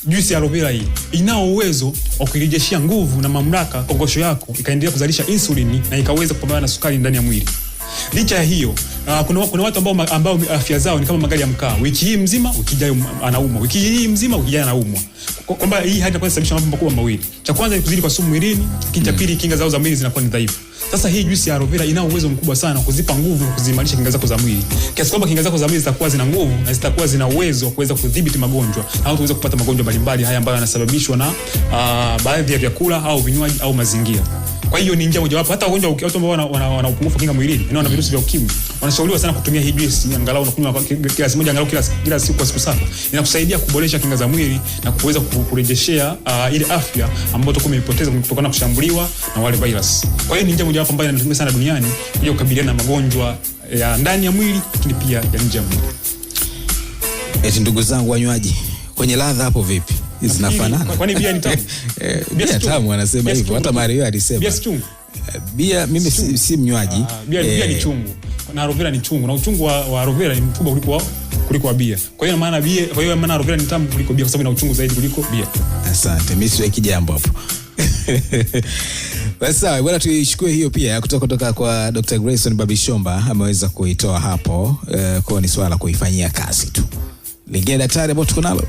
juisi ya aloe vera hii inao uwezo wa kurejeshia nguvu na mamlaka kongosho yako ikaendelea kuzalisha insulini na ikaweza kupambana na sukari ndani ya mwili. Licha ya hiyo, kuna watu ambao afya zao ni kama magari ya mkaa. Wiki hii mzima, wiki ijayo anaumwa. Wiki hii mzima, wiki ijayo anaumwa. Kwamba hii hadi kwanza sababisha mambo makubwa mawili. Cha kwanza ni kuzidi kwa sumu mwilini, cha pili kinga zao za mwili zinakuwa ni dhaifu. Sasa hii juisi ya aloe vera ina uwezo mkubwa sana kuzipa nguvu na kuzimarisha kinga zako za mwili. Kiasi kwamba kinga zako za mwili zitakuwa zina nguvu na zitakuwa zina uwezo wa kuweza kudhibiti magonjwa na kuweza kupata magonjwa mbalimbali haya ambayo yanasababishwa na baadhi ya vyakula au vinywaji au mazingira. Kwa hiyo ni njia mojawapo. Hata wagonjwa watu ambao wana upungufu wa kinga mwilini, wana virusi vya ukimwi, wanashauriwa sana kutumia hii juisi angalau unakunywa kila siku moja, angalau kila siku kwa siku 7. Inakusaidia kuboresha kinga za mwili na kuweza kurejeshea ile afya ambayo utakuwa umeipoteza kutokana na kushambuliwa na wale virus. Kwa hiyo ni njia mojawapo ambayo inatumika sana duniani ili kukabiliana na magonjwa ya ndani ya mwili lakini pia ya nje ya mwili. Eti ndugu zangu wanywaji, kwenye ladha hapo vipi? Zinafanana? Kwani bia ni tamu? Bia tamu wanasema hivyo. Hata Mario alisema. Bia chungu. Bia mimi si mnywaji. Bia ni chungu. Na aloe vera ni chungu. Na uchungu wa aloe vera ni mkubwa kuliko wa bia. Kwa hiyo maana aloe vera ni tamu kuliko bia kwa sababu ina uchungu zaidi kuliko bia. Asante. Mimi siweki jambo hapo. Basi sawa, bwana tuichukue hiyo pia kutoka kwa Dr. Grayson Babishomba ameweza kuitoa hapo kwa ni swala kuifanyia kazi tu. Lingine daktari ambao tuko nalo